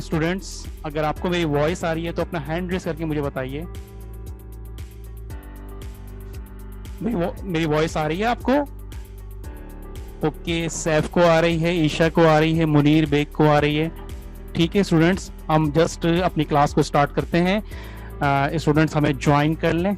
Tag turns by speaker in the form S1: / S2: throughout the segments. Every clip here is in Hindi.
S1: स्टूडेंट्स, अगर आपको मेरी वॉइस आ रही है तो अपना हैंड रेस करके मुझे बताइए। मेरी वॉइस आ रही है आपको? ओके, सैफ को आ रही है, ईशा को आ रही है, मुनीर बेग को आ रही है। ठीक है स्टूडेंट्स, हम जस्ट अपनी क्लास को स्टार्ट करते हैं। स्टूडेंट्स हमें ज्वाइन कर लें।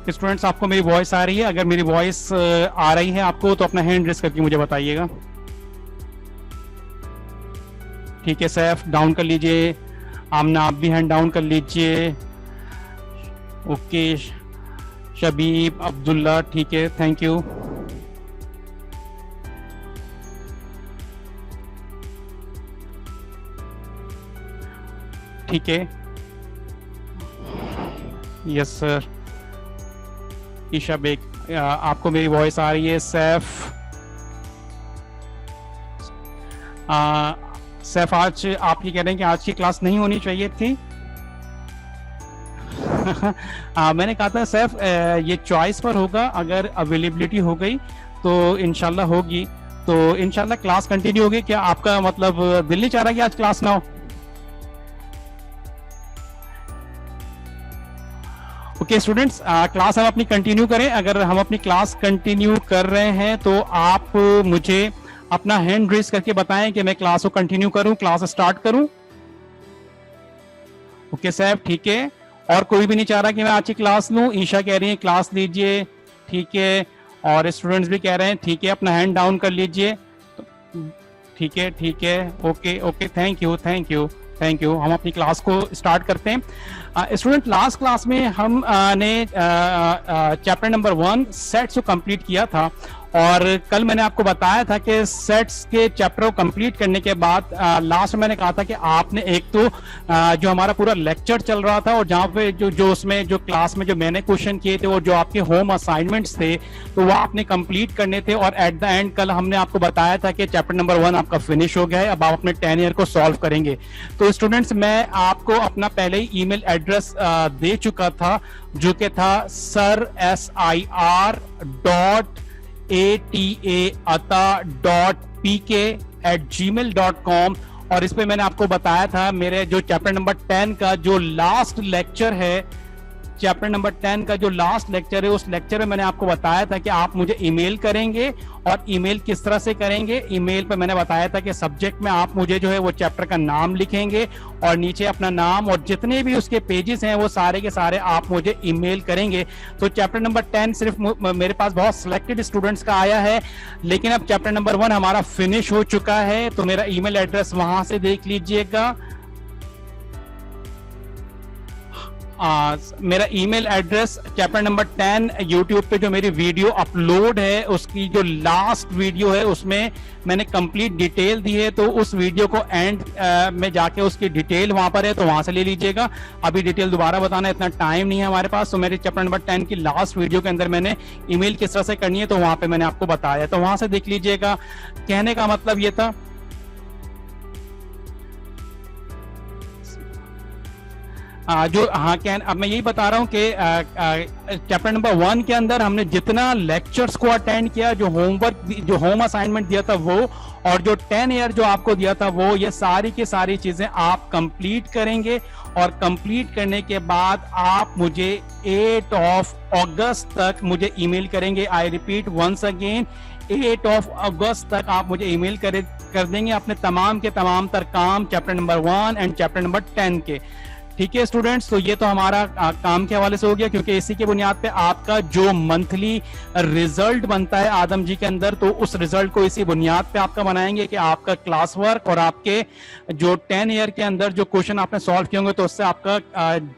S1: स्टूडेंट्स, आपको मेरी वॉइस आ रही है? अगर मेरी वॉइस आ रही है आपको तो अपना हैंड रेस करके मुझे बताइएगा। ठीक है, सैफ डाउन कर लीजिए, आमना आप भी हैंड डाउन कर लीजिए। ओके, शबीब, अब्दुल्ला, ठीक है, थैंक यू। ठीक है, यस सर। ईशा बेग, आपको मेरी वॉइस आ रही है? सैफ, सैफ आज आप ये कह रहे हैं कि आज की क्लास नहीं होनी चाहिए थी। मैंने कहा था सैफ ये चॉइस पर होगा, अगर अवेलेबिलिटी हो गई तो इंशाल्लाह होगी, तो इंशाल्लाह क्लास कंटिन्यू होगी। क्या आपका मतलब दिल नहीं चाह रहा कि आज क्लास ना हो? ओके स्टूडेंट्स, क्लास हम अपनी कंटिन्यू करें। अगर हम अपनी क्लास कंटिन्यू कर रहे हैं तो आप मुझे अपना हैंड रेस करके बताएं कि मैं क्लास को कंटिन्यू करूं, क्लास स्टार्ट करूं। ओके साहब, ठीक है। और कोई भी नहीं चाह रहा कि मैं आज की क्लास लूं? ईशा कह रही है क्लास लीजिए, ठीक है। और स्टूडेंट्स भी कह रहे हैं ठीक है, अपना हैंड डाउन कर लीजिए। ठीक है, ठीक है, okay okay, thank you thank you thank you. हम अपनी क्लास को स्टार्ट करते हैं। स्टूडेंट, लास्ट क्लास में हम ने चैप्टर नंबर 1 सेट्स को कंप्लीट किया था, और कल मैंने आपको बताया था कि सेट्स के चैप्टर को कंप्लीट करने के बाद लास्ट में मैंने कहा था कि आपने एक तो जो हमारा पूरा लेक्चर चल रहा था और जहाँ पे जो उसमें जो क्लास में जो मैंने क्वेश्चन किए थे वो जो आपके होम असाइनमेंट्स थे तो वो आपने कंप्लीट करने थे। और एट द एंड कल हमने आपको बताया था कि चैप्टर नंबर 1 आपका फिनिश हो गया है, अब आप अपने 10 ईयर को सॉल्व करेंगे। तो स्टूडेंट्स, मैं आपको अपना पहले ही ईमेल एड्रेस दे चुका था, जो कि था sir@ata.pk@gmail.com। और इस पे मैंने आपको बताया था मेरे जो चैप्टर नंबर 10 का जो लास्ट लेक्चर है, चैप्टर नंबर 10 का जो लास्ट लेक्चर है, उस लेक्चर में मैंने आपको बताया था कि आप मुझे ईमेल करेंगे। और ईमेल किस तरह से करेंगे? ईमेल पे मैंने बताया था कि सब्जेक्ट में आप मुझे जो है वो चैप्टर का नाम लिखेंगे और नीचे अपना नाम और जितने भी उसके पेजेस हैं वो सारे के सारे आप मुझे ईमेल करेंगे। तो चैप्टर नंबर 10 सिर्फ मेरे पास बहुत सिलेक्टेड स्टूडेंट्स का आया है, लेकिन अब चैप्टर नंबर 1 हमारा फिनिश हो चुका है। तो मेरा ईमेल एड्रेस वहां से देख लीजिएगा। मेरा email address chapter number 10 YouTube पे जो मेरी वीडियो अपलोड है उसकी जो लास्ट वीडियो है उसमें मैंने कंप्लीट डिटेल दी है, तो उस वीडियो को एंड में जाके उसकी डिटेल वहां पर है, तो वहां से ले लीजिएगा। अभी डिटेल दोबारा बताना इतना टाइम नहीं है हमारे पास। तो मेरे चैप्टर नंबर 10 की लास्ट वीडियो के अंदर मैंने ईमेल किस तरह से करनी है तो वहां पे मैंने आपको बताया, तो वहां से देख लीजिएगा। कहने का मतलब ये था अब मैं यही बता रहा हूं कि चैप्टर नंबर 1 के अंदर हमने जितना लेक्चर्स को अटेंड किया, जो होमवर्क जो होम असाइनमेंट दिया था वो, और जो 10 ईयर जो आपको दिया था वो, ये सारी की सारी चीजें आप कंप्लीट करेंगे। और कंप्लीट करने के बाद आप मुझे 8 अगस्त तक मुझे ईमेल करेंगे। आई रिपीट वंस अगेन, 8 अगस्त तक आप मुझे ईमेल कर देंगे अपने तमाम के तमाम तर काम chapter number 1 and chapter number 10 के। ठीक है स्टूडेंट्स, तो ये तो हमारा काम के हवाले से हो गया, क्योंकि इसी के बुनियाद पे आपका जो मंथली रिजल्ट बनता है आदम जी के अंदर, तो उस रिजल्ट को इसी बुनियाद पे आपका बनाएंगे कि आपका क्लास वर्क और आपके जो 10 ईयर के अंदर जो क्वेश्चन आपने सॉल्व किए होंगे, तो उससे आपका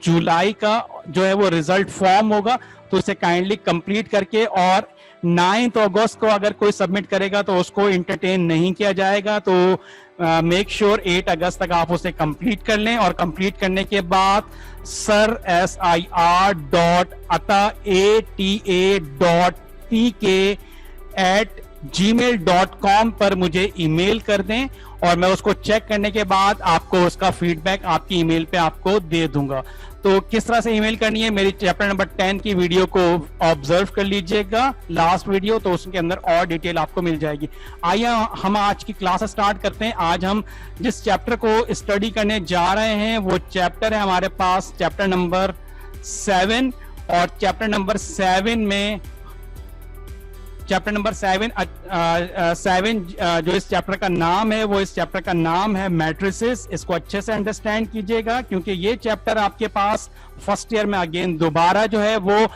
S1: जुलाई का जो है वो रिजल्ट फॉर्म होगा। तो उसे काइंडली कंप्लीट करके, और 9 अगस्त को अगर कोई सबमिट करेगा तो उसको इंटरटेन नहीं किया जाएगा। तो मेक श्योर 8 अगस्त तक आप उसे कंप्लीट कर लें, और कंप्लीट करने के बाद sir@ata.tk@gmail.com पर मुझे ईमेल कर दें, और मैं उसको चेक करने के बाद आपको उसका फीडबैक आपकी ईमेल पे आपको दे दूंगा। तो किस तरह से ईमेल करनी है, मेरी चैप्टर नंबर 10 की वीडियो को ऑब्जर्व कर लीजिएगा, लास्ट वीडियो, तो उसके अंदर और डिटेल आपको मिल जाएगी। आइए हम आज की क्लास स्टार्ट करते हैं। आज हम जिस चैप्टर को स्टडी करने जा रहे हैं वो चैप्टर है हमारे पास चैप्टर नंबर 7, और चैप्टर नंबर 7 में चैप्टर नंबर 7 जो इस चैप्टर का नाम है, वो इस चैप्टर का नाम है मैट्रिसेस। इसको अच्छे से अंडरस्टैंड कीजिएगा, क्योंकि ये चैप्टर आपके पास फर्स्ट ईयर में अगेन दोबारा जो है वो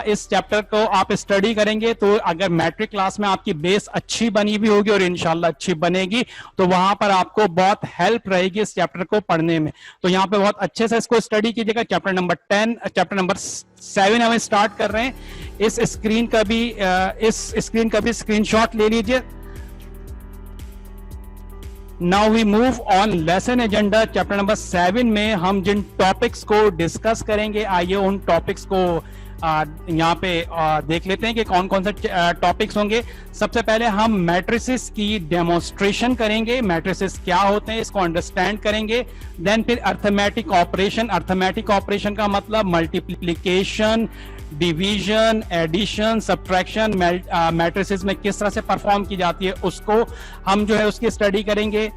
S1: इस चैप्टर को आप स्टडी करेंगे, तो अगर मैट्रिक क्लास में आपकी बेस अच्छी बनी हुई होगी और इंशाल्लाह अच्छी बनेगी, तो वहां पर आपको बहुत हेल्प रहेगी इस चैप्टर को पढ़ने में। तो यहाँ पे बहुत अच्छे से इसको स्टडी कीजिएगा। चैप्टर नंबर 7 हम स्टार्ट कर रहे हैं। इस स्क्रीन का भी स्क्रीनशॉट ले लीजिए। Now we move on lesson agenda. Chapter number 7 में हम जिन टॉपिक्स को डिस्कस करेंगे, आइए उन टॉपिक्स को यहाँ पे देख लेते हैं कि कौन कौन से टॉपिक्स होंगे। सबसे पहले हम मैट्रिसेस की डेमोन्स्ट्रेशन करेंगे, मैट्रिसेस क्या होते हैं इसको अंडरस्टैंड करेंगे। देन फिर अर्थमेटिक ऑपरेशन। अर्थमेटिक ऑपरेशन का मतलब multiplication, division, addition, subtraction matrices में किस तरह से परफॉर्म की जाती है, उसको हम जो है उसकी स्टडी करेंगे।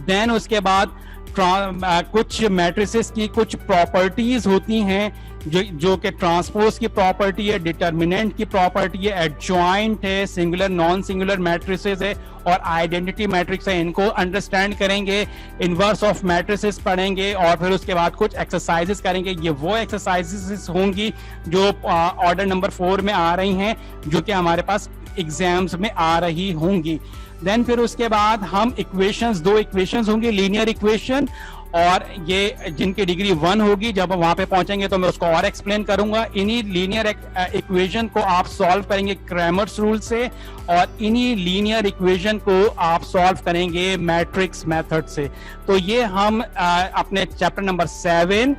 S1: देन उसके बाद कुछ मैट्रिसेस की कुछ प्रॉपर्टीज होती हैं जो कि ट्रांसपोज की प्रॉपर्टी है, डिटर्मिनेंट की प्रॉपर्टी है, एडजॉइंट है, सिंगुलर नॉन सिंगुलर मैट्रिसेस है, और आइडेंटिटी मैट्रिक्स है। इनको अंडरस्टैंड करेंगे, इनवर्स ऑफ मैट्रिसेस पढ़ेंगे, और फिर उसके बाद कुछ एक्सरसाइजेस करेंगे। ये वो एक्सरसाइजेस होंगी जो ऑर्डर नंबर 4 में आ रही हैं, जो कि हमारे पास एग्जाम्स में आ रही होंगी। देन फिर उसके बाद हम इक्वेशंस, 2 इक्वेशंस होंगी, लीनियर इक्वेशन, और ये जिनकी डिग्री 1 होगी। जब वहां पे पहुंचेंगे तो मैं उसको और एक्सप्लेन करूंगा। इन्हीं लीनियर इक्वेशन को आप सॉल्व करेंगे क्रैमर्स रूल से, और इन्हीं लीनियर इक्वेशन को आप सॉल्व करेंगे मैट्रिक्स मेथड से। तो ये हम अपने चैप्टर नंबर 7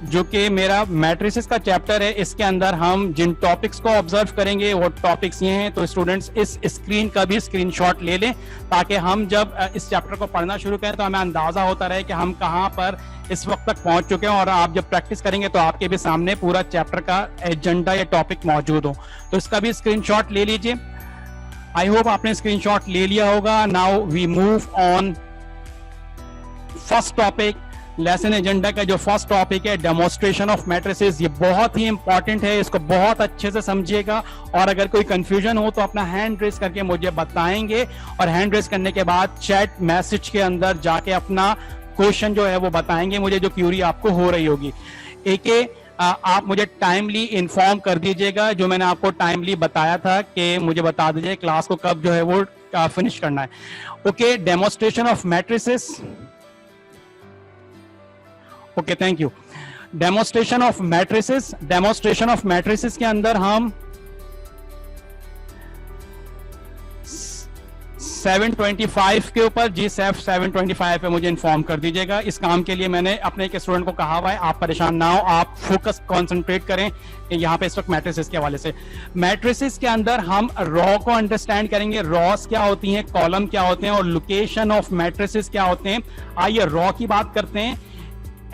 S1: जो कि मेरा मैट्रिसेस का चैप्टर है, इसके अंदर हम जिन टॉपिक्स को ऑब्जर्व करेंगे वो टॉपिक्स ये हैं। तो स्टूडेंट्स इस स्क्रीन का भी स्क्रीनशॉट ले लें, ताकि हम जब इस चैप्टर को पढ़ना शुरू करें तो हमें अंदाजा होता रहे कि हम कहां पर इस वक्त तक पहुंच चुके हैं, और आप जब प्रैक्टिस करेंगे तो आपके भी सामने पूरा चैप्टर का एजेंडा या टॉपिक मौजूद हो। तो इसका भी स्क्रीनशॉट ले लीजिए। आई होप आपने स्क्रीनशॉट ले लिया होगा। Now we move on first topic. Lesson agenda का जो फर्स्ट टॉपिक है डेमोन्स्ट्रेशन ऑफ मैट्रिसेस, ये बहुत ही इंपॉर्टेंट है, इसको बहुत अच्छे से समझिएगा। और अगर कोई कंफ्यूजन हो तो अपना हैंड रेस करके मुझे बताएंगे, और हैंड रेस करने के बाद चैट मैसेज के अंदर जाके अपना क्वेश्चन जो है वो बताएंगे मुझे, जो क्यूरी आपको हो रही होगी। आप मुझे टाइमली इन्फॉर्म कर दीजिएगा, जो मैंने आपको टाइमली बताया था कि मुझे बता दीजिए क्लास को कब जो है वो फिनिश करना है। Okay, demonstration of matrices. Okay, thank you. Demonstration of matrices. Demonstration of matrices के अंदर हम 725 के ऊपर, जी सेफ 725 पे मुझे इन्फॉर्म कर दीजिएगा। इस काम के लिए मैंने अपने एक स्टूडेंट को कहा हुआ है, आप परेशान ना हो, आप फोकस कॉन्सेंट्रेट करें यहाँ पे इस वक्त मैट्रिसेस के हवाले से। मैट्रिसेस के अंदर हम रॉ को अंडरस्टैंड करेंगे, रॉस क्या होती हैं, कॉलम क्या होते हैं, और लोकेशन ऑफ मैट्रिसेस क्या होते हैं। आइए रॉ की बात करते हैं।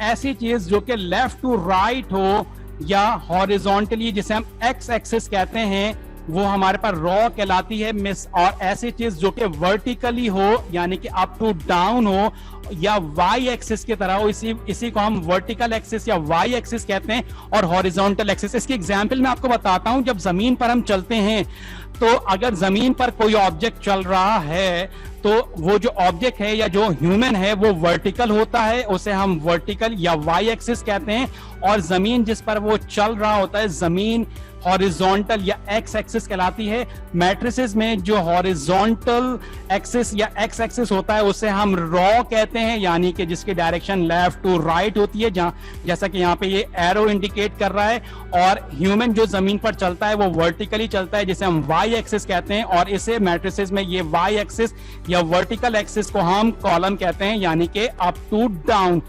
S1: ऐसी चीज जो कि लेफ्ट टू राइट हो या हॉरिजॉन्टली, जिसे हम एक्स एक्सिस कहते हैं, वो हमारे पास रॉ कहलाती है मिस। और ऐसी चीज जो कि वर्टिकली हो, यानी कि अप टू डाउन हो, या वाई एक्सिस की तरह हो, इसी को हम वर्टिकल एक्सिस या वाई एक्सिस कहते हैं, और हॉरिजॉन्टल एक्सिस। इसकी एग्जांपल मैं आपको बताता हूं। जब जमीन पर हम चलते हैं तो अगर जमीन पर कोई ऑब्जेक्ट चल रहा है तो वो जो ऑब्जेक्ट है या जो ह्यूमन है वो वर्टिकल होता है, उसे हम वर्टिकल या वाई एक्सिस कहते हैं, और जमीन जिस पर वो चल रहा होता है जमीन हॉरिजॉन्टल या एक्स एक्सिस कहलाती है। मैट्रिसेस में जो हॉरिजॉन्टल एक्सिस या एक्स एक्सिस होता है उसे हम रॉ कहते हैं, यानी कि जिसकी डायरेक्शन लेफ्ट टू राइट होती है, जैसा कि यहाँ पे ये एरो इंडिकेट कर रहा है। और ह्यूमन जो जमीन पर चलता है वो वर्टिकली चलता है, जिसे हम वाई एक्सिस कहते हैं, और इसे मैट्रिसेस में ये वाई एक्सिस या वर्टिकल एक्सिस को हम कॉलम कहते हैं, यानी कि अप टू डाउन।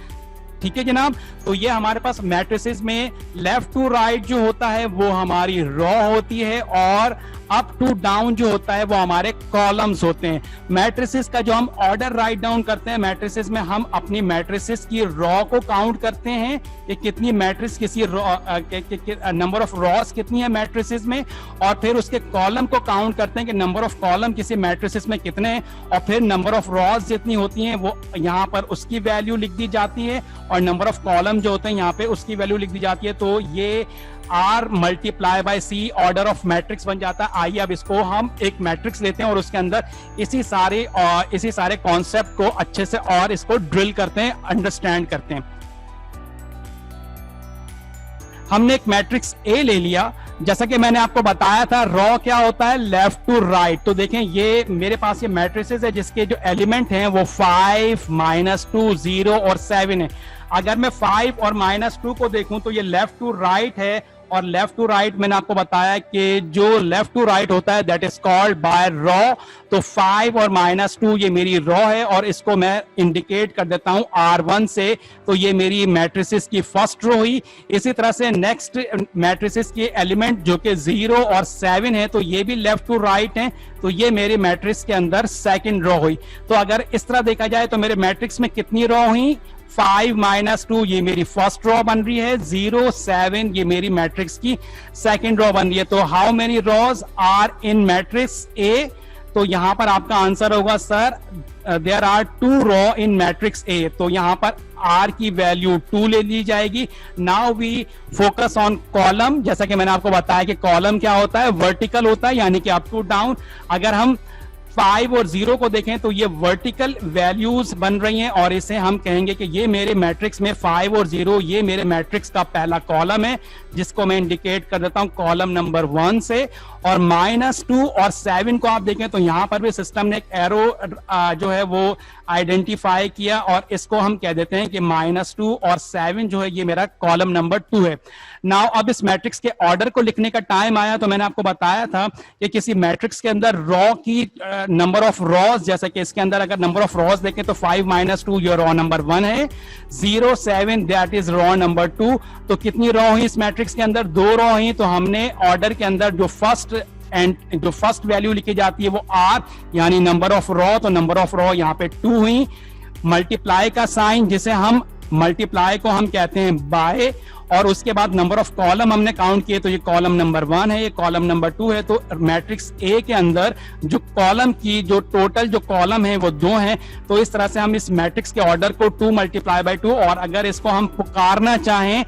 S1: ठीक है जनाब, तो ये हमारे पास मैट्रिसेस में लेफ्ट टू राइट जो होता है वो हमारी रॉ होती है, और अप टू डाउन जो होता है वो हमारे कॉलम्स होते हैं। मैट्रिसेस का जो हम ऑर्डर राइट डाउन करते हैं, मैट्रिसेस में हम अपनी मैट्रिसेस की रॉ को काउंट करते हैं कि कितनी मैट्रिक्स, किसी नंबर ऑफ रॉस कितनी है मैट्रिसेस में, और फिर उसके कॉलम को काउंट करते हैं कि नंबर ऑफ कॉलम किसी मैट्रिसेस में कितने हैं, और फिर नंबर ऑफ रॉस जितनी होती हैं वो यहाँ पर उसकी वैल्यू लिख दी जाती है, और नंबर ऑफ कॉलम जो होते हैं यहाँ पे उसकी वैल्यू लिख दी जाती है। तो ये R multiply by C order of matrix बन जाता है। आइए अब इसको हम एक मैट्रिक्स लेते हैं और उसके अंदर इसी सारे कॉन्सेप्ट को अच्छे से और इसको ड्रिल करते हैं, अंडरस्टैंड करते हैं। हमने एक मैट्रिक्स A ले लिया, जैसा कि मैंने आपको बताया था रॉ क्या होता है, लेफ्ट टू राइट। तो देखें ये मेरे पास ये मैट्रिसेस है जिसके जो एलिमेंट हैं वो 5, -2, 0 और 7 है। अगर मैं 5 और -2 को देखूं तो ये लेफ्ट टू राइट है, और लेफ्ट टू राइट मैंने आपको बताया कि जो लेफ्ट टू राइट होता है that is called by raw. तो 5 और -2 ये मेरी रॉ है, और इसको मैं इंडिकेट कर देता हूं R1 से। तो ये मेरी मैट्रिसेस की फर्स्ट रो हुई। इसी तरह से नेक्स्ट मैट्रिसेस के एलिमेंट जो कि 0 और 7 है, तो ये भी लेफ्ट टू राइट है, तो ये मेरे मैट्रिक्स के अंदर सेकंड रो हुई। तो अगर इस तरह देखा जाए तो मेरे मैट्रिक्स में कितनी रो हुई, 5 -2 ये मेरी फर्स्ट रो बन रही है, 0 7 ये मेरी मैट्रिक्स की सेकंड रो बन रही है। तो how many rows are in matrix A? तो यहां पर आपका आंसर होगा sir there are 2 row in matrix A. तो यहां पर R की वैल्यू 2 ले ली जाएगी। Now we focus on column. जैसा कि मैंने आपको बताया कि कॉलम क्या होता है, वर्टिकल होता है, यानी कि अप टू डाउन। अगर हम 5 और 0 को देखें तो ये वर्टिकल वैल्यूज बन रही हैं, और इसे हम कहेंगे कि ये मेरे मैट्रिक्स में 5 और 0 ये मेरे मैट्रिक्स का पहला कॉलम है, जिसको मैं इंडिकेट कर देता हूं कॉलम नंबर 1 से। और -2 और 7 को आप देखें तो यहां पर भी सिस्टम ने एक एरो जो है वो आइडेंटिफाई किया, और इसको हम कह देते हैं कि -2 और 7 जो है ये मेरा कॉलम नंबर 2 है। नाउ अब इस मैट्रिक्स के ऑर्डर को लिखने का टाइम आया, तो मैंने आपको बताया था कि किसी मैट्रिक्स के अंदर रॉ की नंबर ऑफ रॉज, जैसे कि इसके अंदर अगर नंबर ऑफ रॉज देखें तो 5 -2 ये रॉ नंबर 1 है, 0 7 दैट इज रॉ नंबर 2। तो कितनी रॉ हुई इस मैट्रिक्स के अंदर, 2 रॉ हुई। तो हमने ऑर्डर के अंदर जो फर्स्ट वैल्यू लिखी जाती है वो R, यानी नंबर ऑफ रॉ, तो नंबर ऑफ रॉ यहाँ पे 2 हुई। मल्टीप्लाई का साइन, जिसे हम मल्टीप्लाई को हम कहते हैं बाय, और उसके बाद नंबर ऑफ कॉलम हमने काउंट किए, तो ये कॉलम नंबर 1 है, ये कॉलम नंबर 2 है। तो मैट्रिक्स ए के अंदर जो कॉलम की जो टोटल जो कॉलम है वो 2 हैं। तो इस तरह से हम इस मैट्रिक्स के ऑर्डर को 2 × 2, और अगर इसको हम पुकारना चाहें,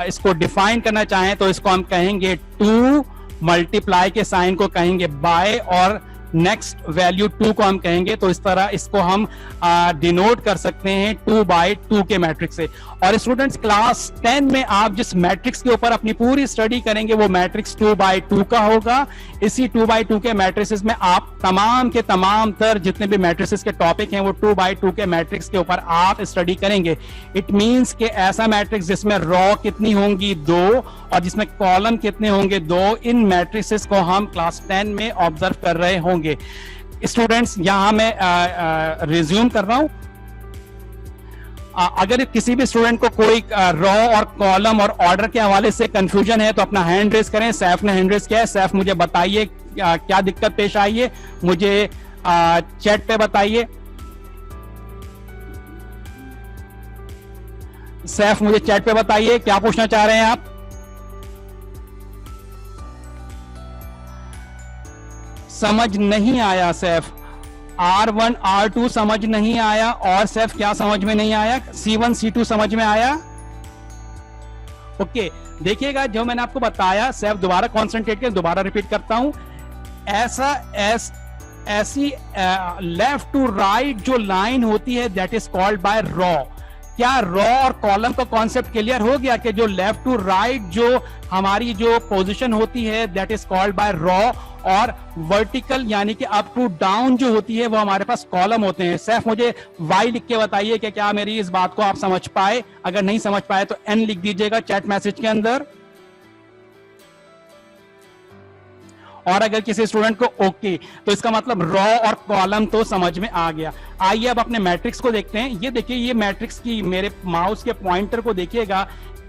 S1: इसको डिफाइन करना चाहें, तो इसको हम कहेंगे 2 मल्टीप्लाई के साइन को कहेंगे बाय, और नेक्स्ट वैल्यू 2 को हम कहेंगे। तो इस तरह इसको हम डिनोट कर सकते हैं 2/2 के मैट्रिक्स से। और स्टूडेंट्स क्लास 10 में आप जिस मैट्रिक्स के ऊपर अपनी पूरी स्टडी करेंगे वो मैट्रिक्स 2/2 का होगा। इसी 2/2 के मैट्रिसेस में आप तमाम के तमाम तर जितने भी मैट्रिसेस के टॉपिक हैं वो 2/2 के मैट्रिक्स के ऊपर आप स्टडी करेंगे। इट मींस कि ऐसा मैट्रिक्स जिसमें रॉ कितनी होंगी 2 और जिसमें कॉलम कितने होंगे 2, इन मैट्रिसेस को हम क्लास 10 में ऑब्जर्व कर रहे होंगे। स्टूडेंट्स यहां मैं रिज्यूम कर रहा हूं। अगर किसी भी स्टूडेंट को कोई रॉ और कॉलम और ऑर्डर के हवाले से कंफ्यूजन है तो अपना हैंड रेज करें। सैफ ने हैंड रेज किया है। सैफ मुझे बताइए क्या दिक्कत पेश आई है, मुझे चैट पे बताइए। सैफ मुझे चैट पे बताइए क्या पूछना चाह रहे हैं आप। समझ नहीं आया सैफ। R1 R2 समझ नहीं आया, और सेफ क्या समझ में नहीं आया? C1 C2 समझ में आया? ओके देखिएगा, जो मैंने आपको बताया, सेफ दोबारा कॉन्सेंट्रेट कर, दोबारा रिपीट करता हूं, ऐसी लेफ्ट टू राइट जो लाइन होती है that is called by raw. क्या रॉ और कॉलम का कॉन्सेप्ट क्लियर हो गया कि जो लेफ्ट टू राइट जो हमारी जो पोजीशन होती है that is called by raw, और वर्टिकल यानी कि अप टू डाउन जो होती है वो हमारे पास कॉलम होते हैं। सैफ मुझे वाई लिख के बताइए कि क्या मेरी इस बात को आप समझ पाए, अगर नहीं समझ पाए तो एन लिख दीजिएगा चैट मैसेज के अंदर। और अगर किसी स्टूडेंट को ओके तो इसका मतलब रॉ और कॉलम तो समझ में आ गया। आइए अब अपने मैट्रिक्स को देखते हैं। ये देखिए, ये मैट्रिक्स की मेरे माउस के पॉइंटर को देखिएगा,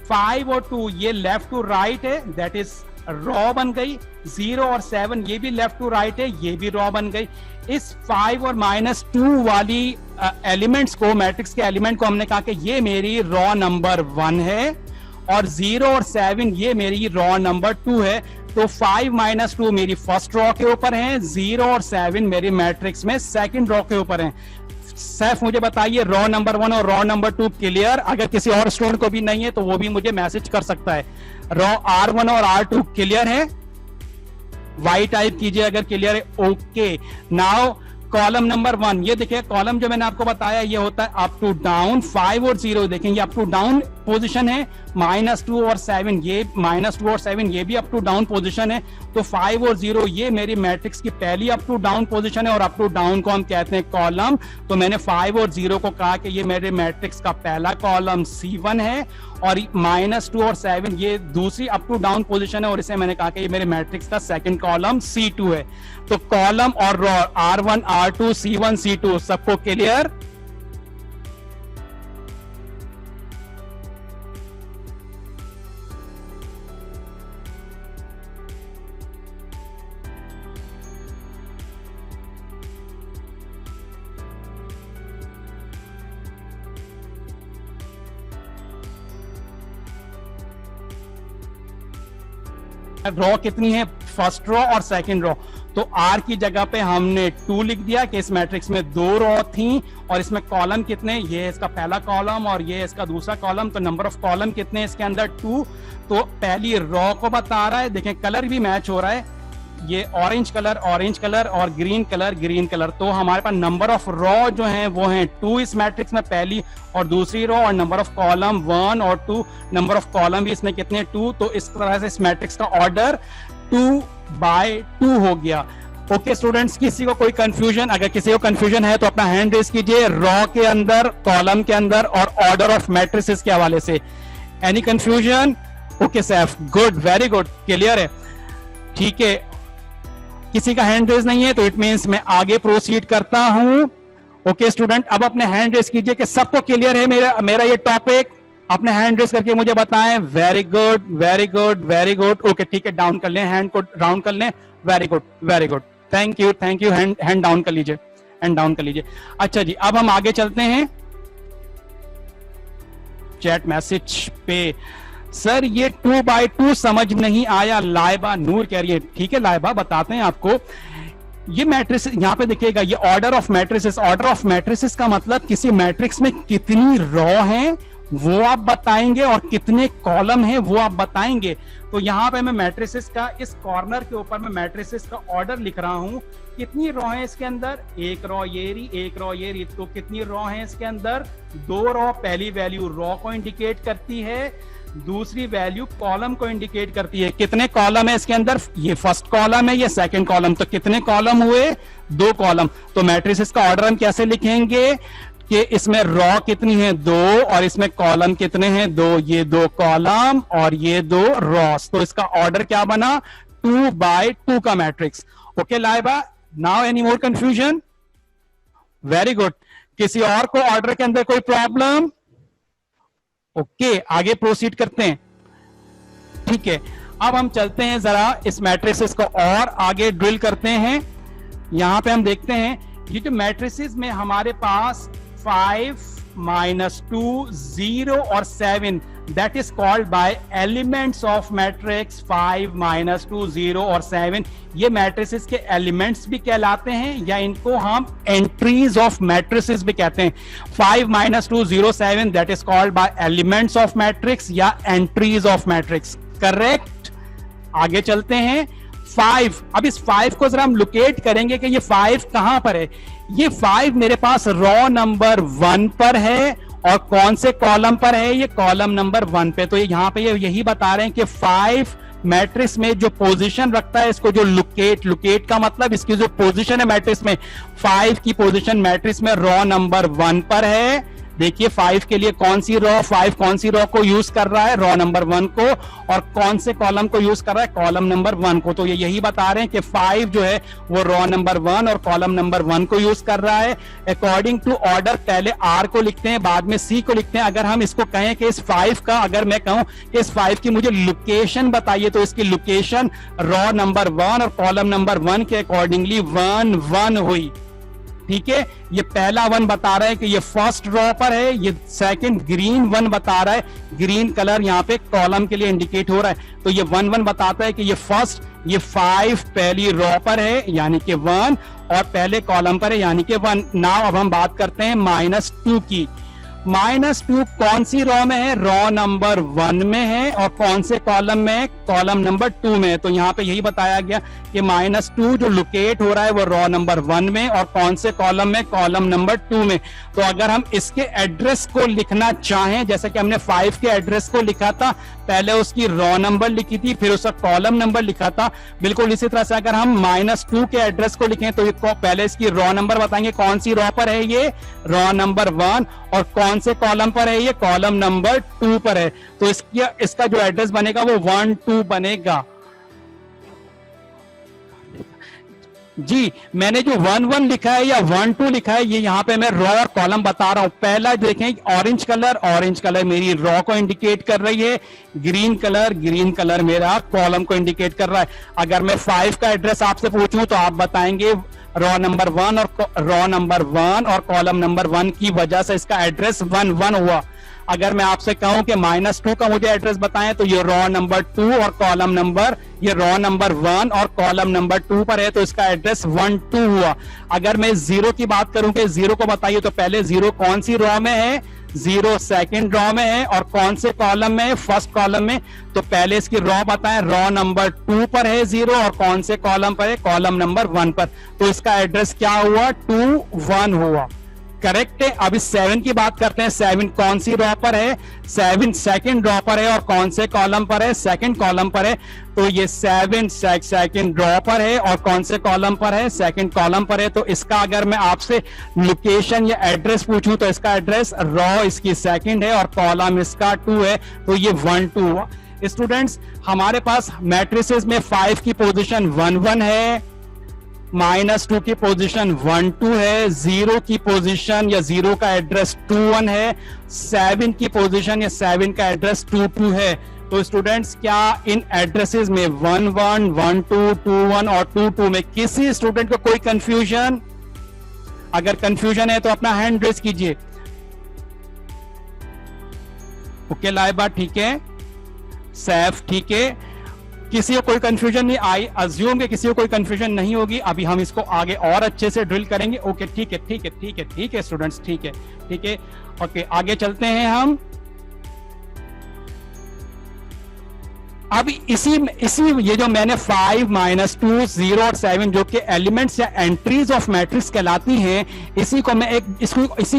S1: 5 और 2 ये लेफ्ट टू राइट है, दैट इज रॉ बन गई। 0 और 7 ये भी लेफ्ट टू राइट है, ये भी रॉ बन गई। इस 5 और -2 वाली एलिमेंट्स को, मैट्रिक्स के एलिमेंट को हमने कहा कि ये मेरी रॉ नंबर 1 है, और 0 और 7 ये मेरी रॉ नंबर 2 है। तो 5 - 2 मेरी फर्स्ट रॉ के ऊपर है, 0 और 7 मेरी मैट्रिक्स में सेकंड रॉ के ऊपर है। सैफ मुझे बताइए रॉ नंबर 1 और रॉ नंबर 2 क्लियर? अगर किसी और स्टूडेंट को भी नहीं है तो वो भी मुझे मैसेज कर सकता है। रॉ R1 और R2 क्लियर है? वाई टाइप कीजिए अगर क्लियर है। ओके, नाउ कॉलम नंबर 1, ये देखिए कॉलम जो मैंने आपको बताया ये होता है अप टू डाउन। 5 और 0 देखेंगे अप टू डाउन पोजीशन है, -2 और 7 ये -2 और 7 ये भी अप टू डाउन पोजीशन है। तो 5 और 0 ये मेरी मैट्रिक्स की पहली अप टू डाउन पोजीशन है, और अप टू डाउन को हम कहते हैं कॉलम। तो मैंने 5 और 0 को कहा कि ये मेरे मैट्रिक्स का पहला कॉलम C1 है, और -2 और 7 ये दूसरी अप टू डाउन पोजीशन है, और इसे मैंने कहा कि ये मेरे मैट्रिक्स का सेकंड कॉलम C2 है। तो कॉलम और raw R1 R2 C1 C2 सबको क्लियर? रॉ कितनी है? फर्स्ट रॉ और सेकंड रॉ। तो R की जगह पे हमने 2 लिख दिया कि इस मैट्रिक्स में 2 रॉ थी, और इसमें कॉलम कितने? ये इसका पहला कॉलम और ये इसका दूसरा कॉलम। तो नंबर ऑफ कॉलम कितने हैं इसके अंदर? 2। तो पहली रॉ को बता रहा है, देखें कलर भी मैच हो रहा है, ये ऑरेंज कलर और ग्रीन कलर। तो हमारे पास नंबर ऑफ रॉ जो हैं वो हैं 2 इस मैट्रिक्स में, पहली और दूसरी रॉ, और नंबर ऑफ कॉलम 1 और 2। नंबर ऑफ कॉलम भी इसमें कितने? 2। तो इस तरह से इस मैट्रिक्स का ऑर्डर 2/2 हो गया। ओके स्टूडेंट्स, किसी को कोई कंफ्यूजन? अगर किसी को कंफ्यूजन है तो अपना हैंड रेज कीजिए, रॉ के अंदर, कॉलम के अंदर और ऑर्डर ऑफ मैट्रिसेस के हवाले से। Any confusion? Okay Saif, good, very good, clear है, ठीक है। किसी का हैंड रेज नहीं है तो इट मींस मैं आगे प्रोसीड करता हूं। ओके स्टूडेंट, अब अपने हैंड रेज कीजिए कि सबको क्लियर है मेरा ये टॉपिक। अपने हैंड रेज करके मुझे बताएं। Very good, very good, very good. Okay ठीक है, डाउन कर लें, हैंड को डाउन कर लें। Very good, very good, thank you, thank you. Hand down कर लीजिए, हैंड डाउन कर लीजिए। अच्छा जी, अब हम आगे चलते हैं चैट मैसेज पे। सर ये 2/2 समझ नहीं आया, लाइबा नूर कह रही है। ठीक है लाइबा, बताते हैं आपको। ये मैट्रिक्स यहां पे देखिएगा, ये order of matrices. Order of matrices का मतलब किसी मैट्रिक्स में कितनी रॉ हैं वो आप बताएंगे, और कितने कॉलम हैं वो आप बताएंगे। तो यहां पे मैं मैट्रिसेस का इस कॉर्नर के ऊपर मैं मैट्रिसेस का ऑर्डर लिख रहा हूं। कितनी रॉ है इसके अंदर? 1 रॉ ये रही, 1 रॉ ये रही। तो कितनी रॉ है इसके अंदर? 2 रॉ। पहली वैल्यू रॉ को इंडिकेट करती है, दूसरी वैल्यू कॉलम को इंडिकेट करती है। कितने कॉलम है इसके अंदर? ये फर्स्ट कॉलम है, ये सेकंड कॉलम। तो कितने कॉलम हुए? 2 कॉलम। तो मैट्रिसेस का ऑर्डर हम कैसे लिखेंगे कि इसमें रॉ कितनी है? 2, और इसमें कॉलम कितने हैं? 2। ये 2 कॉलम और ये 2 रॉस। तो इसका ऑर्डर क्या बना? 2/2 का matrix. Okay Laiba, now any more confusion? Very good. किसी और को ऑर्डर के अंदर कोई प्रॉब्लम? ओके, आगे प्रोसीड करते हैं। ठीक है, अब हम चलते हैं जरा इस मैट्रिसेस को और आगे ड्रिल करते हैं। यहां पे हम देखते हैं ये जो मैट्रिसेस में हमारे पास 5 - 2 0 और 7 that is called by elements of matrix 5 -2 0 और 7। ये मैट्रिसेस के एलिमेंट्स भी कहलाते हैं या इनको हम एंट्रीज ऑफ मैट्रिसेस भी कहते हैं। 5 -2 0 7 that is called by elements of matrix या एंट्रीज ऑफ मैट्रिक्स। करेक्ट। आगे चलते हैं। 5, अब इस 5 को जरा हम लोकेट करेंगे कि ये 5 कहां पर है। ये 5 मेरे पास रॉ नंबर 1 पर है और कौन से कॉलम पर है, ये कॉलम नंबर 1 पे। तो यहां पे ये यही बता रहे हैं कि 5 मैट्रिक्स में जो पोजीशन रखता है इसको जो लोकेट का मतलब इसकी जो पोजीशन है मैट्रिक्स में, 5 की पोजीशन मैट्रिक्स में रॉ नंबर 1 पर है। देखिए 5 के लिए कौन सी रॉ, 5 कौन सी रॉ को यूज कर रहा है, रॉ नंबर 1 को, और कौन से कॉलम को यूज कर रहा है, कॉलम नंबर 1 को। तो ये यही बता रहे हैं कि 5 जो है वो रॉ नंबर 1 और कॉलम नंबर 1 को यूज कर रहा है। अकॉर्डिंग टू ऑर्डर पहले R को लिखते हैं, बाद में C को लिखते हैं। अगर हम इसको कहें कि इस 5 का, अगर मैं कहूं कि इस 5 की मुझे लोकेशन बताइए, तो इसकी लोकेशन रॉ नंबर 1 और कॉलम नंबर 1 के अकॉर्डिंगली 1 1 हुई। ठीक है, ये पहला 1 बता रहा है कि ये फर्स्ट रॉ पर है, ये सेकंड ग्रीन 1 बता रहा है, ग्रीन कलर यहाँ पे कॉलम के लिए इंडिकेट हो रहा है। तो ये 1 1 बताता है कि ये फर्स्ट, ये 5 पहली रॉ पर है यानी कि 1 और पहले कॉलम पर है यानी कि 1। नाउ अब हम बात करते हैं -2 की। -2 कौन सी रॉ में है, रॉ नंबर 1 में है, और कौन से कॉलम में है, कॉलम नंबर 2 में है। तो यहां पे यही बताया गया कि -2 जो लोकेट हो रहा है वो रॉ नंबर 1 में और कौन से कॉलम में, कॉलम नंबर 2 में। तो अगर हम इसके एड्रेस को लिखना चाहें, जैसे कि हमने 5 के एड्रेस को लिखा था, पहले उसकी रॉ नंबर लिखी थी फिर उसका कॉलम नंबर लिखा था, बिल्कुल इसी तरह से अगर हम -2 के एड्रेस को लिखें तो पहले इसकी रॉ नंबर बताएंगे, कौन सी रॉ पर है, ये रॉ नंबर 1, और कौन से कॉलम पर है, ये कॉलम नंबर 2 पर है। तो इसका जो एड्रेस बनेगा वो 1 2 बनेगा। जी, मैंने जो 1 1 लिखा है या 1 2 लिखा है, ये यहां पे मैं रॉ और कॉलम बता रहा हूं। पहला देखें ऑरेंज कलर मेरी रॉ को इंडिकेट कर रही है, ग्रीन कलर मेरा कॉलम को इंडिकेट कर रहा है। अगर मैं 5 का एड्रेस आपसे पूछूं तो आप बताएंगे रॉ नंबर 1 और कॉलम नंबर 1 की वजह से इसका एड्रेस 1 1 हुआ। अगर मैं आपसे कहूं कि -2 का मुझे एड्रेस बताएं तो ये रॉ नंबर 2 और कॉलम नंबर, ये रॉ नंबर 1 और कॉलम नंबर 2 पर है तो इसका एड्रेस 1 2 हुआ। अगर मैं 0 की बात करूं कि 0 को बताइए तो पहले 0 कौन सी रॉ में है, 0 सेकंड रॉ में है, और कौन से कॉलम में है, फर्स्ट कॉलम में। तो पहले इसकी रॉ बताएं, रॉ नंबर 2 पर है 0 और कौन से कॉलम पर है, कॉलम नंबर 1 पर। तो इसका एड्रेस क्या हुआ, 2 1 हुआ। करेक्ट है। अब इस 7 की बात करते हैं। 7 कौन सी रॉ पर है, 7 सेकंड रॉ पर है और कौन से कॉलम पर है, सेकंड कॉलम पर है। तो ये 7 सेकंड रॉ पर है और कौन से कॉलम पर है, सेकंड कॉलम पर है। तो इसका अगर मैं आपसे लोकेशन या एड्रेस पूछूं तो इसका एड्रेस, रॉ इसकी सेकंड है और कॉलम इसका 2 है, तो ये 1 2 हुआ। स्टूडेंट्स, हमारे पास मैट्रिसेस में 5 की पोजीशन 1 1 है, -2 की पोजीशन 1 2 है, 0 की पोजीशन या 0 का एड्रेस 2 1 है, 7 की पोजीशन या 7 का एड्रेस 2 2 है। तो स्टूडेंट्स, क्या इन एड्रेसेस में 1 1 1 2 2 1 और 2 2 में किसी स्टूडेंट को कोई कंफ्यूजन? अगर कंफ्यूजन है तो अपना हैंड रेज कीजिए। ओके लाइबा, ठीक है, सैफ ठीक है, किसी को कोई कंफ्यूजन नहीं आई, अज्यूम के किसी को कोई कंफ्यूजन नहीं होगी। अभी हम इसको आगे और अच्छे से ड्रिल करेंगे। ओके ठीक है ठीक है ठीक है ठीक है स्टूडेंट्स, ठीक है ठीक है। ओके आगे चलते हैं हम। अब इसी ये जो मैंने 5 -2 0 और 7 जो कि एलिमेंट्स या एंट्रीज ऑफ मैट्रिक्स कहलाती हैं, इसी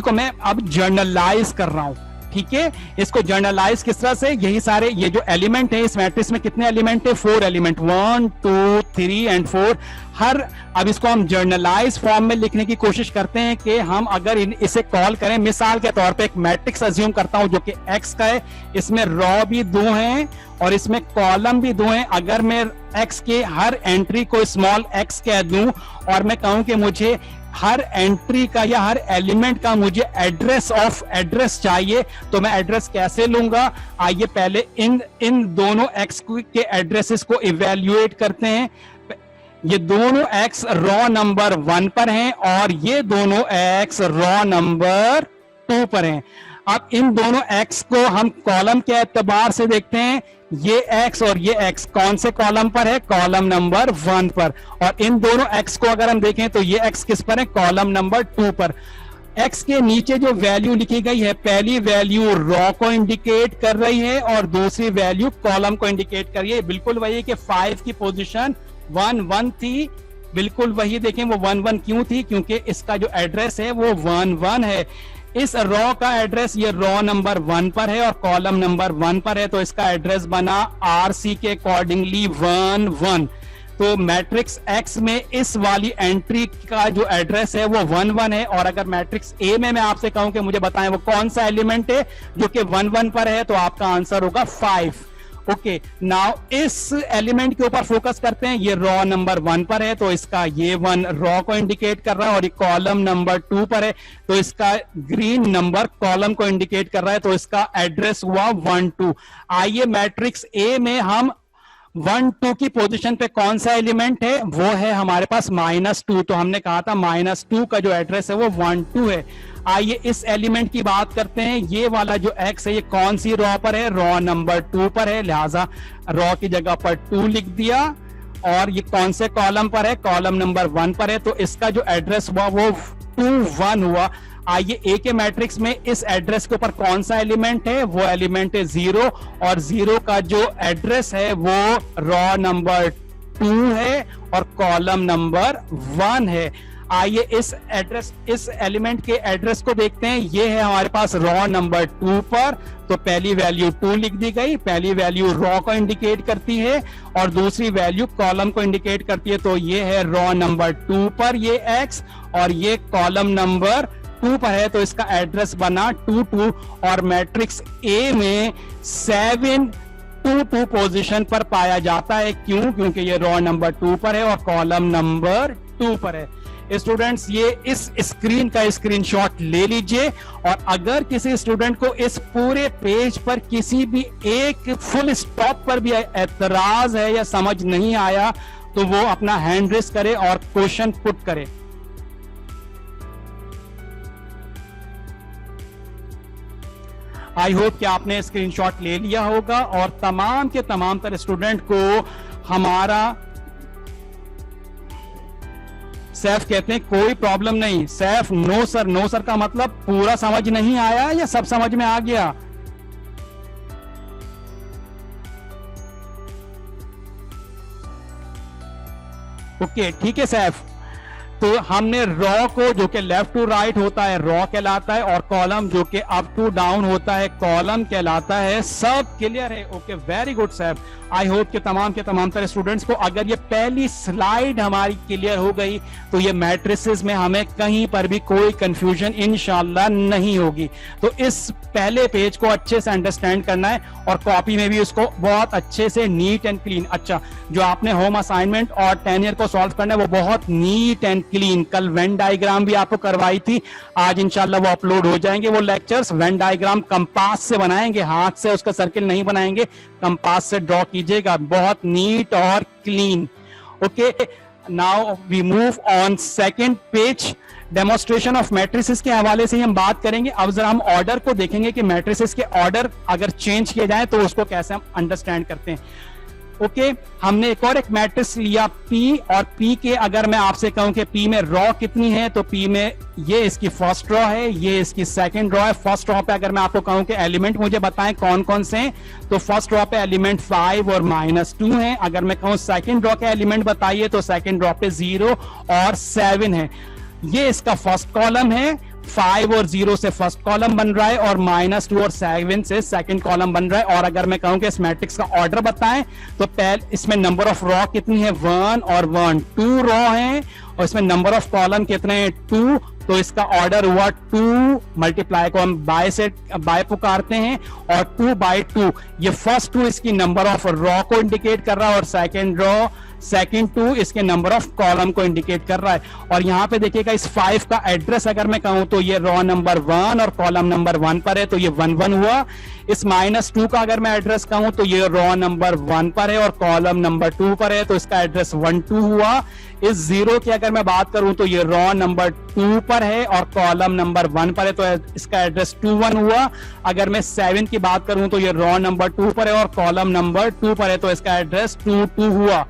S1: को मैं अब जर्नलाइज कर रहा हूं। ठीक है, इसको जर्नलाइज किस तरह से, यही सारे ये जो एलिमेंट है इस मैट्रिक्स में, कितने एलिमेंट है, 4 एलिमेंट, 1 2 3 एंड 4 हर। अब इसको हम जर्नलाइज फॉर्म में लिखने की कोशिश करते हैं कि हम अगर इसे कॉल करें, मिसाल के तौर पे एक मैट्रिक्स अज्यूम करता हूं जो कि x का है, इसमें रॉ भी 2 हैं और इसमें कॉलम भी 2 हैं। अगर मैं x के हर एंट्री को स्मॉल x कह दूं और मैं कहूं कि मुझे हर एंट्री का या हर एलिमेंट का मुझे एड्रेस चाहिए, तो मैं एड्रेस कैसे लूंगा? आइए पहले इन दोनों x के एड्रेसेस को इवेल्युएट करते हैं। ये दोनों x रॉ नंबर 1 पर हैं और ये दोनों x रॉ नंबर 2 पर हैं। अब इन दोनों x को हम कॉलम के एतबार से देखते हैं, ये x और ये x कौन से कॉलम पर है, कॉलम नंबर 1 पर, और इन दोनों x को अगर हम देखें तो ये x किस पर है, कॉलम नंबर 2 पर। x के नीचे जो वैल्यू लिखी गई है, पहली वैल्यू रो को इंडिकेट कर रही है और दूसरी वैल्यू कॉलम को इंडिकेट कर रही है। बिल्कुल वही कि 5 की पोजीशन 1 1 थी, बिल्कुल वही देखें वो 1 1 क्यों थी, क्योंकि इसका जो एड्रेस है वो 1 1 है। इस रो का एड्रेस ये रो नंबर 1 पर है और कॉलम नंबर 1 पर है, तो इसका एड्रेस बना RC के अकॉर्डिंगली 1 1। तो मैट्रिक्स X में इस वाली एंट्री का जो एड्रेस है वो 1 1 है। और अगर मैट्रिक्स A में मैं आपसे कहूं कि मुझे बताएं वो कौन सा एलिमेंट है जो कि 1 1 पर है, तो आपका आंसर होगा 5। ओके, नाउ इस एलिमेंट के ऊपर फोकस करते हैं। ये रो नंबर 1 पर है तो इसका ये 1 रो को इंडिकेट कर रहा है, और ये कॉलम नंबर 2 पर है तो इसका ग्रीन नंबर कॉलम को इंडिकेट कर रहा है, तो इसका एड्रेस हुआ 1 2। आइए मैट्रिक्स A में हम 1 2 की पोजीशन पे कौन सा एलिमेंट है, वो है हमारे पास -2। तो हमने कहा था -2 का जो एड्रेस है वो 1 2 है। आइए इस एलिमेंट की बात करते हैं। ये वाला जो x है ये कौन सी रो पर है, रो नंबर 2 पर है, लिहाजा रो की जगह पर 2 लिख दिया। और ये कौन से कॉलम पर है, कॉलम नंबर 1 पर है, तो इसका जो एड्रेस हुआ वो 2 1 हुआ। आइए A के मैट्रिक्स में इस एड्रेस के ऊपर कौन सा एलिमेंट है, वो एलिमेंट है 0, और 0 का जो एड्रेस है वो रो नंबर 2 है और कॉलम नंबर 1 है। आइए इस एलिमेंट के एड्रेस को देखते हैं। ये है हमारे पास रो नंबर 2 पर, तो पहली वैल्यू 2 लिख दी गई। पहली वैल्यू रो को इंडिकेट करती है और दूसरी वैल्यू कॉलम को इंडिकेट करती है, तो ये है रो नंबर 2 पर ये x और ये कॉलम नंबर 2 पर है, तो इसका एड्रेस बना 2 2। और मैट्रिक्स A में 7 2 2 पोजीशन पर पाया जाता है। क्यों, क्योंकि ये रो नंबर 2 पर है और कॉलम नंबर 2 पर है। स्टूडेंट्स ये इस स्क्रीन का स्क्रीनशॉट ले लीजिए, और अगर किसी स्टूडेंट को इस पूरे पेज पर किसी भी एक फुल स्टॉप पर भी एतराज है या समझ नहीं आया तो वो अपना हैंड रेस करे और क्वेश्चन पुट करे। आई होप कि आपने स्क्रीनशॉट ले लिया होगा, और तमाम के तमाम तरह स्टूडेंट को हमारा सैफ कहते हैं कोई प्रॉब्लम नहीं। सैफ नो सर, नो सर का मतलब पूरा समझ नहीं आया या सब समझ में आ गया? ओके ठीक है सैफ। तो हमने रॉ को जो कि लेफ्ट टू राइट होता है रॉ कहलाता है, और कॉलम जो कि अप टू डाउन होता है कॉलम कहलाता है। सब क्लियर है? Okay very good Saif. I hope के तमाम तरह स्टूडेंट्स को अगर ये पहली स्लाइड हमारी क्लियर हो गई तो ये मैट्रिसेस में हमें कहीं पर भी कोई कंफ्यूजन इंशाल्लाह नहीं होगी। तो इस पहले पेज को अच्छे से अंडरस्टैंड करना है और कॉपी में भी उसको बहुत अच्छे से नीट एंड क्लीन, अच्छा जो आपने होम असाइनमेंट और 10 ईयर को सॉल्व करना है वो बहुत नीट एंड क्लीन, कल वेन डायग्राम भी आपको करवाई थी, आज इंशाल्लाह वो अपलोड हो जाएंगे वो लेक्चर्स। वेन डायग्राम कंपास से बनाएंगे, हाथ से उसका सर्किल नहीं बनाएंगे, कंपास से ड्रॉ कीजिएगा, बहुत नीट और clean. Okay now we move on second page. Demonstration of matrices के हवाले से हम बात करेंगे। अब जरा हम ऑर्डर को देखेंगे कि मैट्रिसेस के ऑर्डर अगर चेंज किए जाए तो उसको कैसे हम अंडरस्टैंड करते हैं। ओके हमने एक और एक मैट्रिक्स लिया P, और P के अगर मैं आपसे कहूं कि P में रॉ कितनी है तो P में ये इसकी फर्स्ट रॉ है, ये इसकी सेकंड रॉ है। फर्स्ट रॉ पे अगर मैं आपको कहूं कि एलिमेंट मुझे बताएं कौन कौन से हैं तो फर्स्ट रॉ पे एलिमेंट 5 और -2 है। अगर मैं कहूं सेकंड रॉ के एलिमेंट बताइए तो सेकंड रॉ पे 0 और 7 है। ये इसका फर्स्ट कॉलम है, 5 और 0 से फर्स्ट कॉलम बन रहा है और -2 और 7 से सेकंड कॉलम बन रहा है। और अगर मैं कहूं कि इस मैट्रिक्स का ऑर्डर बताएं तो पहले इसमें नंबर ऑफ रॉ कितनी है 1 और 1, 2 रॉ हैं, और इसमें नंबर ऑफ कॉलम कितने हैं 2, तो इसका ऑर्डर हुआ 2 मल्टीप्लाई को हम बाय पुकारते हैं, और 2 by 2 ये फर्स्ट 2 इसकी नंबर ऑफ रॉ को इंडिकेट कर रहा है और सेकंड रॉ सेकंड 2 इसके नंबर ऑफ कॉलम को इंडिकेट कर रहा है। और यहां पे देखिएगा इस 5 का एड्रेस अगर मैं कहूं तो ये रो नंबर 1 और कॉलम नंबर 1 पर है, तो ये 1 1 हुआ। इस -2 का अगर मैं एड्रेस कहूं तो ये रो नंबर 1 पर है और कॉलम नंबर 2 पर है, तो इसका एड्रेस 1 2 हुआ। इस 0 की अगर मैं बात करूं तो ये रो नंबर 2 पर है और कॉलम नंबर 1 पर है, तो इसका एड्रेस 2 1 हुआ। अगर मैं 7 की बात करूं तो ये रो नंबर 2 पर है और कॉलम नंबर 2 पर है, तो इसका एड्रेस 2 2 हुआ।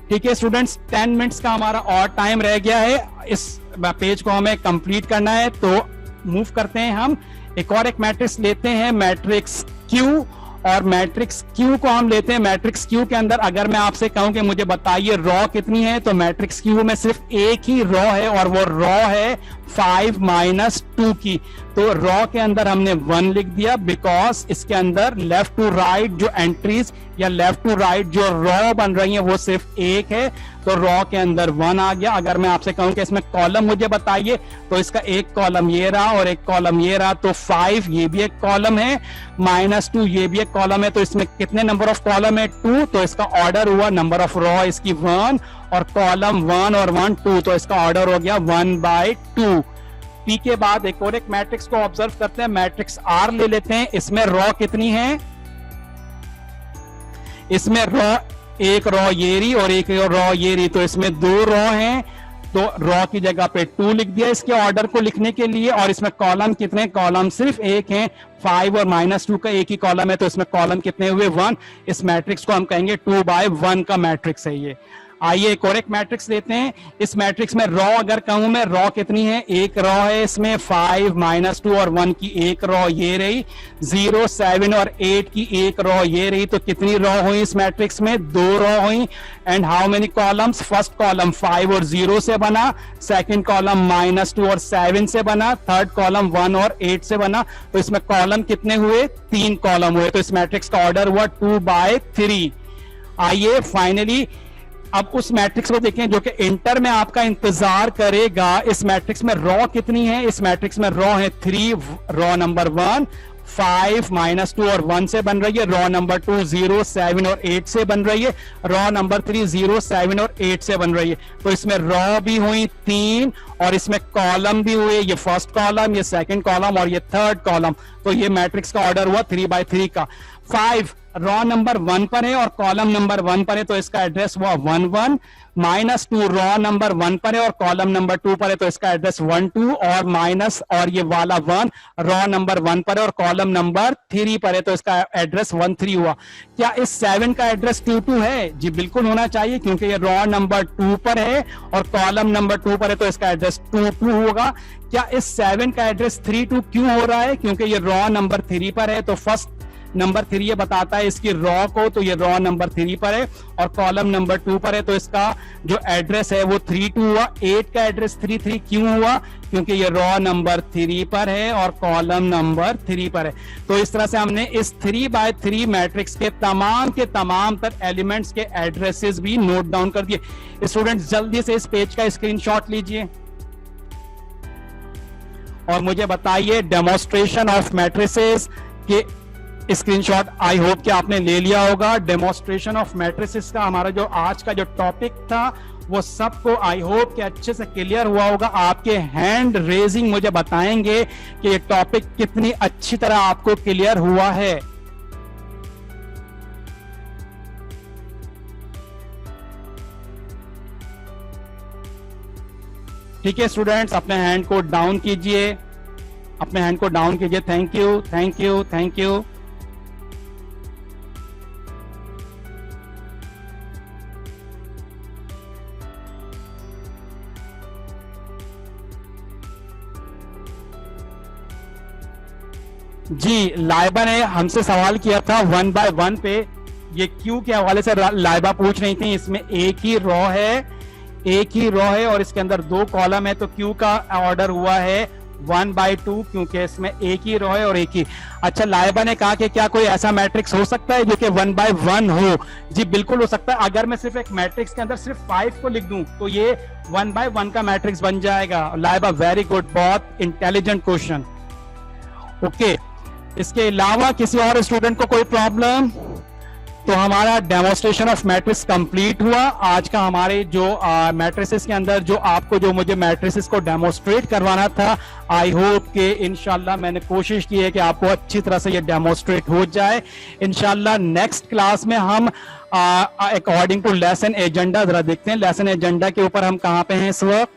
S1: ठीक है स्टूडेंट्स, 10 मिनट्स का हमारा और टाइम रह गया है, इस पेज को हमें कंप्लीट करना है। तो मूव करते हैं हम, एक और एक मैट्रिक्स लेते हैं, मैट्रिक्स क्यू। और मैट्रिक्स क्यू को हम लेते हैं। मैट्रिक्स क्यू के अंदर अगर मैं आपसे कहूं कि मुझे बताइए रो कितनी है, तो मैट्रिक्स क्यू में सिर्फ एक ही रो है और वो रो है 5 - 2 की। तो रो के अंदर हमने 1 लिख दिया, बिकॉज इसके अंदर लेफ्ट टू राइट जो एंट्रीज या लेफ्ट टू राइट जो रो बन रही है वो सिर्फ एक है, तो रो के अंदर 1 आ गया। अगर मैं आपसे कहूं कि इसमें कॉलम मुझे बताइए, तो इसका एक कॉलम ये रहा और एक कॉलम ये रहा, तो 5 ये भी एक कॉलम है, -2 ये भी एक कॉलम है, तो इसमें कितने नंबर ऑफ कॉलम है 2, तो इसका ऑर्डर हुआ नंबर ऑफ रो इसकी 1 और कॉलम 1 और 1 2, तो इसका ऑर्डर हो गया 1/2। पी के बाद एक और एक मैट्रिक्स को ऑब्जर्व करते हैं, मैट्रिक्स आर ले लेते हैं। इसमें रो कितनी है, इसमें रो एक रो ये रही और एक रो ये रही, तो इसमें 2 रो हैं, तो रो की जगह पे 2 लिख दिया इसके ऑर्डर को लिखने के लिए। और इसमें कॉलम कितने, कॉलम सिर्फ एक है, 5 और -2 का एक ही कॉलम है, तो इसमें कॉलम कितने हुए 1। इस मैट्रिक्स को हम कहेंगे 2/1 का मैट्रिक्स है ये। आइए एक और एक मैट्रिक्स लेते हैं। इस मैट्रिक्स में रो अगर कहूं मैं, रो कितनी है, एक रो है इसमें, 5 -2 और 1 की एक रो ये रही, 0 7 और 8 की एक रो ये रही, तो कितनी रो हुई इस मैट्रिक्स में, 2 रो हुई। And how many columns, first column 5 और 0 से बना, सेकंड कॉलम -2 और 7 से बना, थर्ड कॉलम 1 और 8 से बना, तो इसमें कॉलम कितने हुए, 3 कॉलम हुए, तो इस मैट्रिक्स का ऑर्डर हुआ 2/3। आइए फाइनली अब उस मैट्रिक्स को देखें जो कि इंटर में आपका इंतजार करेगा। इस मैट्रिक्स में रो कितनी है, इस मैट्रिक्स में रो है 3, रो नंबर 1 5 -2 और 1 से बन रही है, रो नंबर 2 0 7 और 8 से बन रही है, रो नंबर 3 0 7 और 8 से बन रही है, तो इसमें रो भी हुई 3 और इसमें कॉलम भी हुए, ये फर्स्ट कॉलम, ये सेकंड कॉलम और ये थर्ड कॉलम, तो ये मैट्रिक्स का ऑर्डर हुआ 3/3 का। 5 रो नंबर 1 पर है और कॉलम नंबर 1 पर है, तो इसका एड्रेस हुआ 1 1। -2 रो नंबर 1 पर है और कॉलम नंबर 2 पर है, तो इसका एड्रेस 1 2 और माइनस और ये वाला 1 रो नंबर 1 पर है और कॉलम नंबर 3 पर है, तो इसका एड्रेस 1 3 हुआ। क्या इस 7 का एड्रेस 2 2 है? जी बिल्कुल होना चाहिए, क्योंकि ये रो नंबर 2 पर है और कॉलम नंबर 2 पर है, तो इसका एड्रेस 2 2 होगा। क्या इस 7 का एड्रेस 3 2 क्यों हो रहा है? क्योंकि ये रो नंबर 3 पर है, तो फर्स्ट नंबर 3 ये बताता है इसकी रो को, तो ये रो नंबर 3 पर है और कॉलम नंबर 2 पर है, तो इसका जो एड्रेस है वो 3 2 हुआ। 8 का एड्रेस 3 3 क्यों हुआ? क्योंकि ये रो नंबर 3 पर है और कॉलम नंबर 3 पर है। तो इस तरह से हमने इस 3/3 मैट्रिक्स के तमाम तर एलिमेंट्स के एड्रेसेस भी नोट डाउन कर दिए। स्टूडेंट्स जल्दी से इस पेज का स्क्रीनशॉट लीजिए और मुझे बताइए डेमोन्स्ट्रेशन ऑफ मैट्रिसेस के स्क्रीनशॉट आई होप कि आपने ले लिया होगा। डेमोन्स्ट्रेशन ऑफ मैट्रिसेस का हमारा जो आज का जो टॉपिक था वो सबको आई होप कि अच्छे से क्लियर हुआ होगा। आपके हैंड रेजिंग मुझे बताएंगे कि ये टॉपिक कितनी अच्छी तरह आपको क्लियर हुआ है। ठीक है स्टूडेंट्स, अपने हैंड को डाउन कीजिए, अपने हैंड को डाउन कीजिए। Thank you thank you thank you. जी लाइबा ने हमसे सवाल किया था 1/1 पे, ये क्यू के हवाले से लाइबा पूछ रही थी। इसमें एक ही रो है और इसके अंदर 2 कॉलम है, तो क्यू का ऑर्डर हुआ है 1/2 क्योंकि इसमें एक ही रो है और एक ही। अच्छा लाइबा ने कहा कि क्या कोई ऐसा मैट्रिक्स हो सकता है जो कि 1/1 हो? जी बिल्कुल हो सकता है। अगर मैं सिर्फ एक मैट्रिक्स के अंदर सिर्फ 5 को लिख दूं तो ये 1/1 का मैट्रिक्स बन जाएगा। लाइबा वेरी गुड, बहुत इंटेलिजेंट क्वेश्चन। ओके, इसके अलावा किसी और स्टूडेंट को कोई प्रॉब्लम? तो हमारा डेमोस्ट्रेशन ऑफ मैट्रिक्स कंप्लीट हुआ। आज का हमारे जो मैट्रिसेस के अंदर जो आपको जो मुझे मैट्रिसेस को डेमोस्ट्रेट करवाना था, आई होप कि इंशाल्लाह मैंने कोशिश की है कि आपको अच्छी तरह से ये डेमोस्ट्रेट हो जाए। इंशाल्लाह नेक्स्ट क्लास में हम अकॉर्डिंग टू लेसन एजेंडा जरा देखते हैं, लेसन एजेंडा के ऊपर हम कहां पे हैं इस वक्त।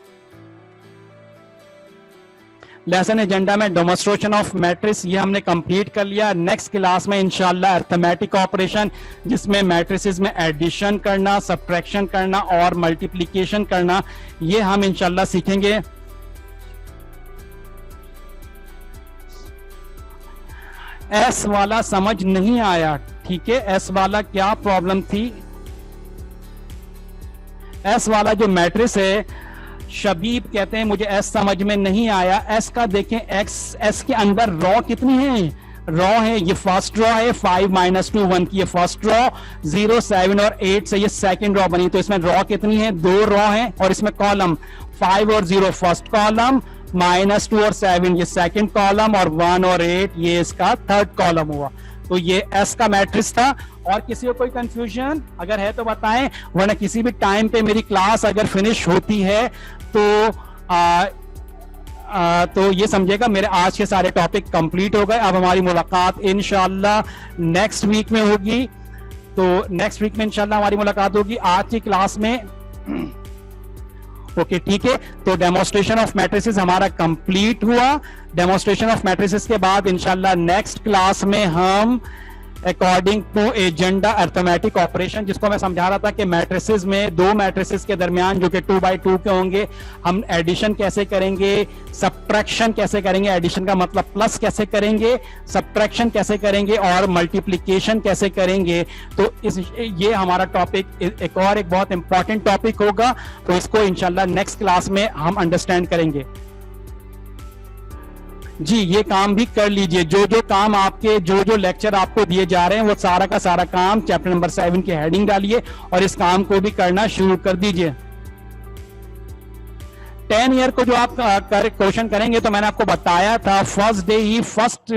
S1: लेसन एजेंडा में डेमोस्ट्रेशन ऑफ मैट्रिक्स ये हमने कंप्लीट कर लिया। नेक्स्ट क्लास में इंशाल्लाह अरिथमेटिक ऑपरेशन, जिसमें मैट्रिसेस में एडिशन करना, सब्ट्रैक्शन करना और मल्टीप्लिकेशन करना, ये हम इंशाल्लाह सीखेंगे। एस वाला समझ नहीं आया, ठीक है, एस वाला क्या प्रॉब्लम थी? एस वाला जो मैट्रिक्स है, शबीब कहते हैं मुझे एस समझ में नहीं आया। एस का देखें, एक्स एस के अंदर रॉ कितनी है? रॉ है, ये फर्स्ट रॉ है, 5 - 2 1 की ये फर्स्ट रॉ, 0 7 और 8 से ये सेकंड रॉ बनी। तो इसमें रॉ कितनी है? 2 रॉ है। और इसमें कॉलम 5 और 0 फर्स्ट कॉलम, -2 और 7 ये सेकंड कॉलम, और 1 और 8 ये इसका थर्ड कॉलम हुआ। तो ये एस का मैट्रिक्स था। और किसी को कोई कंफ्यूजन अगर है तो बताएं, वरना किसी भी टाइम पे मेरी क्लास अगर फिनिश होती है तो ये समझेगा मेरे आज के सारे टॉपिक कंप्लीट हो गए। अब हमारी मुलाकात इंशाल्लाह नेक्स्ट वीक में होगी। तो नेक्स्ट वीक में इंशाल्लाह हमारी मुलाकात होगी आज की क्लास में। ओके, ठीक है। तो डेमोस्ट्रेशन ऑफ मैट्रिसेस हमारा कंप्लीट हुआ। डेमोस्ट्रेशन ऑफ मैट्रिसेस के बाद इंशाल्लाह नेक्स्ट क्लास में हम according to agenda arithmetic operation, जिसको मैं समझा रहा था कि मैट्रिसेस में दो मैट्रिसेस के दरमियान जो कि 2 by 2 के होंगे, हम एडिशन कैसे करेंगे, सब्ट्रैक्शन कैसे करेंगे, एडिशन का मतलब प्लस कैसे करेंगे, सब्ट्रैक्शन कैसे करेंगे और मल्टीप्लिकेशन कैसे करेंगे। तो ये हमारा टॉपिक एक बहुत इंपॉर्टेंट टॉपिक होगा। तो इसको इंशाल्लाह नेक्स्ट क्लास में हम अंडरस्टैंड करेंगे। जी, ये काम भी कर लीजिए। जो काम आपके जो लेक्चर आपको दिए जा रहे हैं, वो सारा का सारा काम चैप्टर नंबर 7 की हेडिंग डालिए और इस काम को भी करना शुरू कर दीजिए। 10 ईयर को जो आप क्वेश्चन करेंगे, तो मैंने आपको बताया था फर्स्ट डे ही, फर्स्ट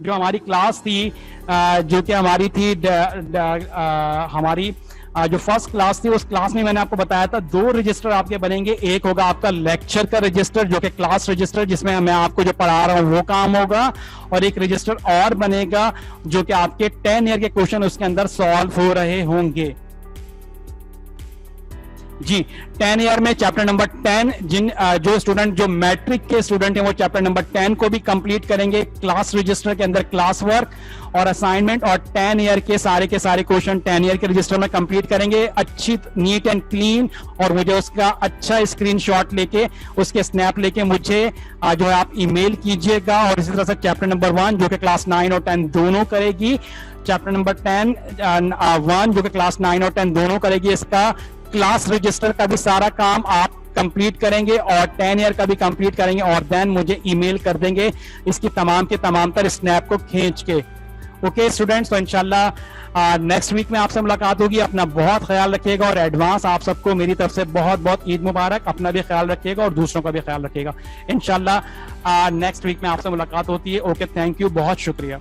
S1: जो हमारी क्लास थी, जो कि हमारी थी हमारी जो फर्स्ट क्लास थी, उस क्लास में मैंने आपको बताया था 2 रजिस्टर आपके बनेंगे। एक होगा आपका लेक्चर का रजिस्टर, जो कि क्लास रजिस्टर, जिसमें मैं आपको जो पढ़ा रहा हूं वो काम होगा, और एक रजिस्टर और बनेगा जो कि आपके 10 ईयर के क्वेश्चन उसके अंदर सॉल्व हो रहे होंगे। जी, 10 ईयर में चैप्टर नंबर 10 जो स्टूडेंट जो मैट्रिक के स्टूडेंट हैं वो चैप्टर नंबर 10 को भी कंप्लीट करेंगे। क्लास रजिस्टर के अंदर क्लास वर्क और असाइनमेंट, और 10 ईयर के सारे क्वेश्चन 10 ईयर के रजिस्टर में कंप्लीट करेंगे, अच्छी नीट एंड क्लीन। और मुझे उसका अच्छा स्क्रीनशॉट लेके, उसके स्नैप लेके मुझे जो है आप ईमेल कीजिएगा। और इसी तरह से चैप्टर नंबर 1 जो कि क्लास 9 और 10 दोनों करेगी, चैप्टर नंबर 1 जो कि क्लास 9 और 10 दोनों करेगी, इसका क्लास रजिस्टर का भी सारा काम आप कंप्लीट करेंगे और 10 ईयर का भी कंप्लीट करेंगे, और देन मुझे ईमेल कर देंगे इसकी तमाम के तमाम तर स्नैप को खींच के। ओके स्टूडेंट्स, तो इंशाल्लाह नेक्स्ट वीक में आपसे मुलाकात होगी। अपना बहुत ख्याल रखिएगा, और एडवांस आप सबको मेरी तरफ से बहुत बहुत ईद मुबारक। अपना भी ख्याल रखिएगा और दूसरों का भी ख्याल रखिएगा। इंशाल्लाह नेक्स्ट वीक में आपसे मुलाकात होती है। ओके, थैंक यू, बहुत शुक्रिया।